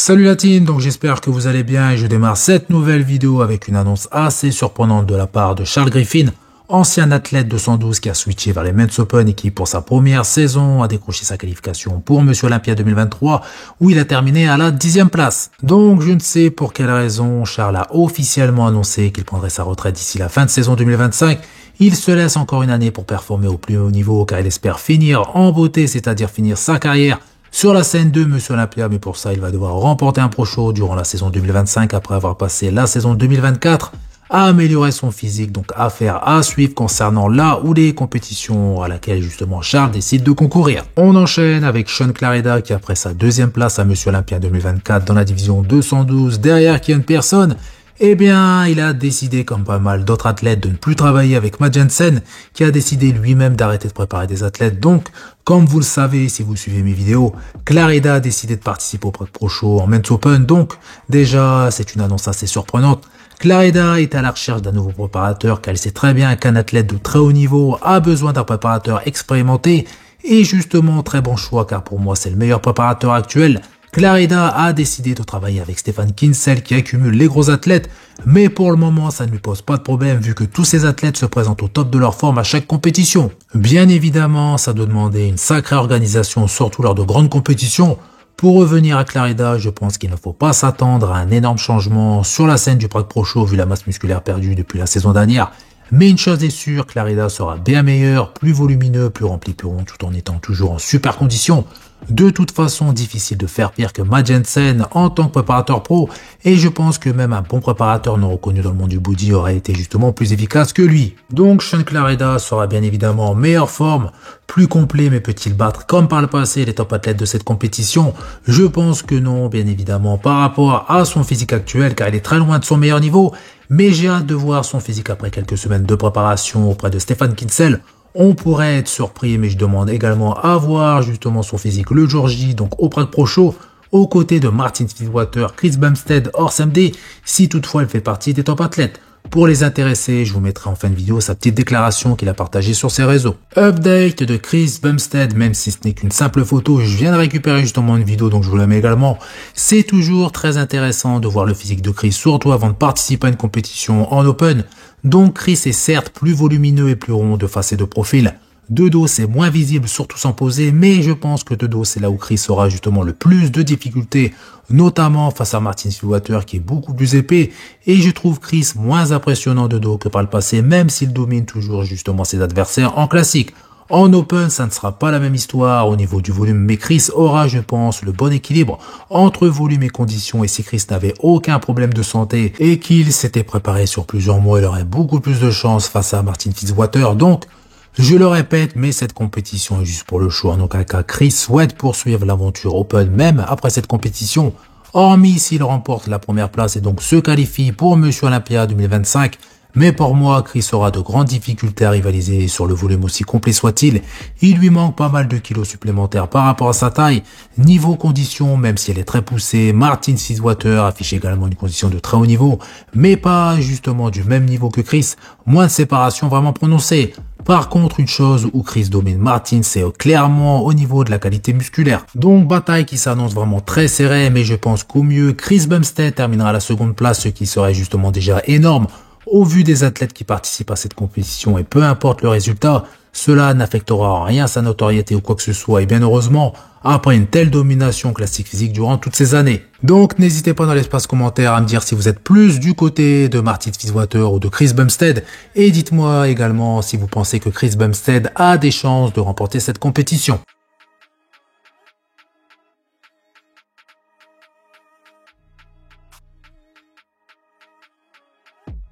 Salut la team, donc j'espère que vous allez bien et je démarre cette nouvelle vidéo avec une annonce assez surprenante de la part de Charles Griffin, ancien athlète de 112 qui a switché vers les Men's Open et qui pour sa première saison a décroché sa qualification pour Monsieur Olympia 2023 où il a terminé à la 10e place. Donc je ne sais pour quelle raison Charles a officiellement annoncé qu'il prendrait sa retraite d'ici la fin de saison 2025. Il se laisse encore une année pour performer au plus haut niveau car il espère finir en beauté, c'est-à-dire finir sa carrière sur la scène de Monsieur Olympia, mais pour ça, il va devoir remporter un Pro Show durant la saison 2025 après avoir passé la saison 2024 à améliorer son physique, donc affaire à suivre concernant là ou les compétitions à laquelle justement Charles décide de concourir. On enchaîne avec Sean Clarida qui après sa deuxième place à Monsieur Olympia 2024 dans la division 212 derrière Kian Pearson, eh bien, il a décidé, comme pas mal d'autres athlètes, de ne plus travailler avec Matt Jensen, qui a décidé lui-même d'arrêter de préparer des athlètes. Donc, comme vous le savez, si vous suivez mes vidéos, Clarida a décidé de participer au Pro Show en Men's Open. Donc, déjà, c'est une annonce assez surprenante. Clarida est à la recherche d'un nouveau préparateur, car elle sait très bien qu'un athlète de très haut niveau a besoin d'un préparateur expérimenté. Et justement, très bon choix, car pour moi, c'est le meilleur préparateur actuel. Clarida a décidé de travailler avec Stefan Kinsel qui accumule les gros athlètes, mais pour le moment ça ne lui pose pas de problème vu que tous ces athlètes se présentent au top de leur forme à chaque compétition. Bien évidemment, ça doit demander une sacrée organisation, surtout lors de grandes compétitions. Pour revenir à Clarida, je pense qu'il ne faut pas s'attendre à un énorme changement sur la scène du Pro Show vu la masse musculaire perdue depuis la saison dernière. Mais une chose est sûre, Clarida sera bien meilleur, plus volumineux, plus rempli, plus rond, tout en étant toujours en super condition. De toute façon, difficile de faire pire que Matt Jensen en tant que préparateur pro, et je pense que même un bon préparateur non reconnu dans le monde du body aurait été justement plus efficace que lui. Donc Sean Clarida sera bien évidemment en meilleure forme, plus complet, mais peut-il battre comme par le passé les top athlètes de cette compétition? Je pense que non, bien évidemment, par rapport à son physique actuel, car il est très loin de son meilleur niveau, mais j'ai hâte de voir son physique après quelques semaines de préparation auprès de Stefan Kinsel. On pourrait être surpris, mais je demande également à voir justement son physique le jour J, donc auprès de Pro Show, aux côtés de Martin Fitzwater, Chris Bumstead, Horst MD, si toutefois elle fait partie des top athlètes. Pour les intéressés, je vous mettrai en fin de vidéo sa petite déclaration qu'il a partagée sur ses réseaux. Update de Chris Bumstead, même si ce n'est qu'une simple photo, je viens de récupérer justement une vidéo donc je vous la mets également. C'est toujours très intéressant de voir le physique de Chris, surtout avant de participer à une compétition en Open. Donc Chris est certes plus volumineux et plus rond de face et de profil. De dos c'est moins visible, surtout sans poser, mais je pense que de dos c'est là où Chris aura justement le plus de difficultés, notamment face à Martin Fitzwater qui est beaucoup plus épais, et je trouve Chris moins impressionnant de dos que par le passé, même s'il domine toujours justement ses adversaires en classique. En Open, ça ne sera pas la même histoire au niveau du volume, mais Chris aura, je pense, le bon équilibre entre volume et conditions, et si Chris n'avait aucun problème de santé et qu'il s'était préparé sur plusieurs mois, il aurait beaucoup plus de chance face à Martin Fitzwater. Donc, je le répète, mais cette compétition est juste pour le show. En aucun cas, Chris souhaite poursuivre l'aventure Open même après cette compétition, hormis s'il remporte la première place et donc se qualifie pour Monsieur Olympia 2025. Mais pour moi, Chris aura de grandes difficultés à rivaliser sur le volume aussi complet soit-il. Il lui manque pas mal de kilos supplémentaires par rapport à sa taille. Niveau condition, même si elle est très poussée, Martin Fitzwater affiche également une condition de très haut niveau, mais pas justement du même niveau que Chris. Moins de séparation vraiment prononcée. Par contre, une chose où Chris domine Martin, c'est clairement au niveau de la qualité musculaire. Donc, bataille qui s'annonce vraiment très serrée, mais je pense qu'au mieux, Chris Bumstead terminera à la seconde place, ce qui serait justement déjà énorme. Au vu des athlètes qui participent à cette compétition et peu importe le résultat, cela n'affectera en rien sa notoriété ou quoi que ce soit et bien heureusement, après une telle domination classique physique durant toutes ces années. Donc n'hésitez pas dans l'espace commentaire à me dire si vous êtes plus du côté de Martin Fitzwater ou de Chris Bumstead et dites-moi également si vous pensez que Chris Bumstead a des chances de remporter cette compétition.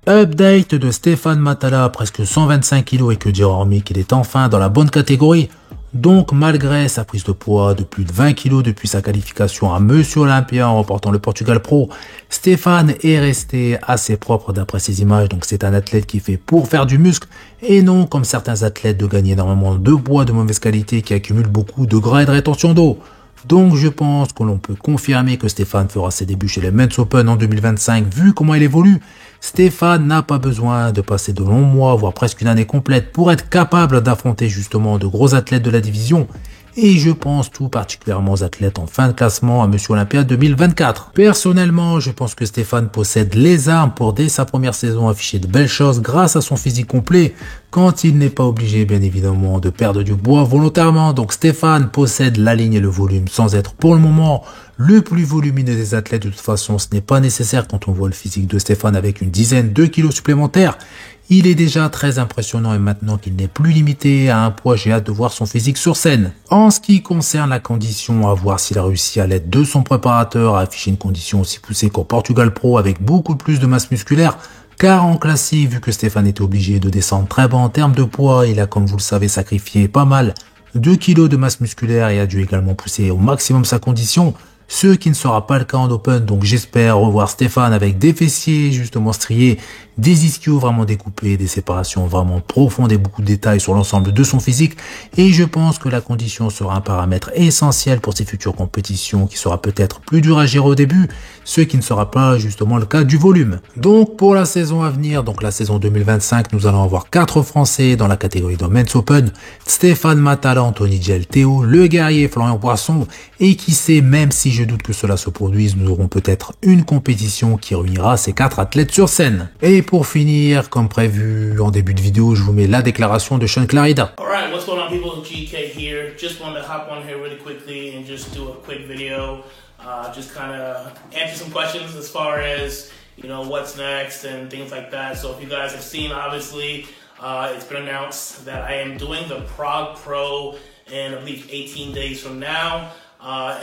Update de Stéphane Matala, presque 125 kg et que dire hormis qu'il est enfin dans la bonne catégorie. Donc malgré sa prise de poids de plus de 20 kg depuis sa qualification à Monsieur Olympia en remportant le Portugal Pro, Stéphane est resté assez propre d'après ses images. Donc c'est un athlète qui fait pour faire du muscle et non comme certains athlètes de gagner énormément de poids de mauvaise qualité qui accumulent beaucoup de gras et de rétention d'eau. Donc je pense que l'on peut confirmer que Stéphane fera ses débuts chez les Men's Open en 2025 vu comment il évolue. Stéphane n'a pas besoin de passer de longs mois, voire presque une année complète pour être capable d'affronter justement de gros athlètes de la division. et je pense tout particulièrement aux athlètes en fin de classement à Monsieur Olympia 2024. Personnellement, je pense que Stéphane possède les armes pour dès sa première saison afficher de belles choses grâce à son physique complet, quand il n'est pas obligé bien évidemment de perdre du poids volontairement. Donc Stéphane possède la ligne et le volume sans être pour le moment le plus volumineux des athlètes. De toute façon, ce n'est pas nécessaire quand on voit le physique de Stéphane avec une dizaine de kilos supplémentaires. Il est déjà très impressionnant et maintenant qu'il n'est plus limité à un poids, j'ai hâte de voir son physique sur scène. En ce qui concerne la condition, à voir s'il a réussi à l'aide de son préparateur à afficher une condition aussi poussée qu'au Portugal Pro avec beaucoup plus de masse musculaire. Car en classique, vu que Stéphane était obligé de descendre très bas en termes de poids, il a, comme vous le savez, sacrifié pas mal 2 kilos de masse musculaire et a dû également pousser au maximum sa condition. Ce qui ne sera pas le cas en open, donc j'espère revoir Stéphane avec des fessiers justement striés, des ischios vraiment découpés, des séparations vraiment profondes et beaucoup de détails sur l'ensemble de son physique. Et je pense que la condition sera un paramètre essentiel pour ses futures compétitions qui sera peut-être plus dur à gérer au début, ce qui ne sera pas justement le cas du volume. Donc pour la saison à venir, donc la saison 2025, nous allons avoir 4 Français dans la catégorie de Men's Open, Stéphane Matala, Anthony Gel, Théo, Le Guerrier, Florian Poisson, et qui sait, même si je doute que cela se produise, nous aurons peut-être une compétition qui réunira ces 4 athlètes sur scène. Et pour finir, comme prévu en début de vidéo, je vous mets la déclaration de Sean Clarida. Alright, what's going on people, GK here. Just wanted to hop on here really quickly and just do a quick video. Just kind of answer some questions as far as, you know, what's next and things like that. So if you guys have seen, obviously, it's been announced that I am doing the Prague Pro in, I believe, 18 days from now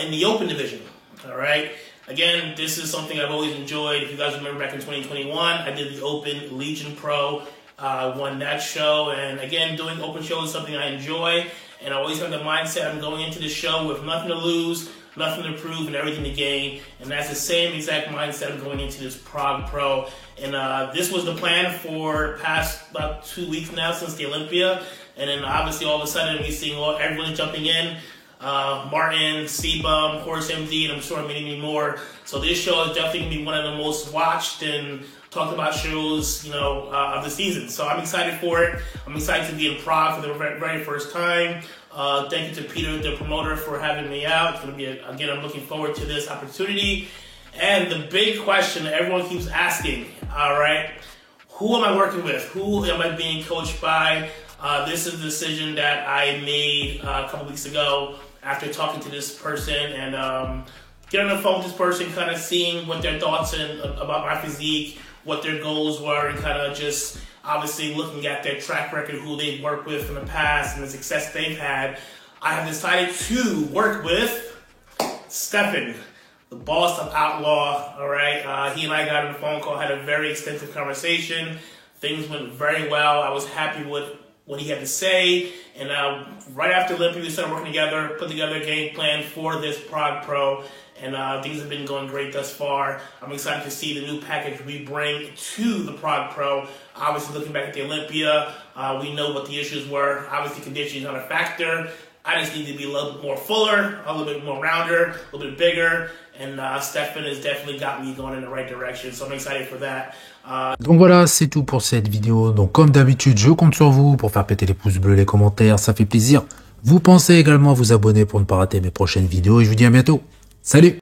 in the Open division. All right. Again, this is something I've always enjoyed. If you guys remember back in 2021, I did the Open Legion Pro, won that show. And again, doing open shows is something I enjoy. And I always have the mindset I'm going into the show with nothing to lose, nothing to prove, and everything to gain. And that's the same exact mindset I'm going into this Prague Pro. And this was the plan for past about 2 weeks now since the Olympia. And then obviously all of a sudden we're seeing everyone jumping in. Martin, C-Bum, Horace MD, and I'm sure many more. So this show is definitely going to be one of the most watched and talked about shows, you know, of the season. So I'm excited for it. I'm excited to be in Prague for the very first time. Thank you to Peter, the promoter, for having me out. It's going to be, again, I'm looking forward to this opportunity. And the big question that everyone keeps asking, all right, who am I working with? Who am I being coached by? This is a decision that I made a couple weeks ago after talking to this person and getting on the phone with this person, kind of seeing what their thoughts about my physique, what their goals were, and kind of just obviously looking at their track record, who they've worked with in the past and the success they've had. I have decided to work with Stefan, the boss of Outlaw. All right, he and I got on the phone call, had a very extensive conversation. Things went very well. I was happy with what he had to say, and right after Olympia, we started working together, put together a game plan for this Prague Pro, and things have been going great thus far. I'm excited to see the new package we bring to the Prague Pro. Obviously, looking back at the Olympia, we know what the issues were. Obviously, conditioning is not a factor. I just need to be a little bit more fuller, a little bit more rounder, a little bit bigger, and Stefan has definitely got me going in the right direction, so I'm excited for that. Donc voilà, c'est tout pour cette vidéo. Donc comme d'habitude, je compte sur vous pour faire péter les pouces bleus, les commentaires, ça fait plaisir. Vous pensez également à vous abonner pour ne pas rater mes prochaines vidéos et je vous dis à bientôt. Salut!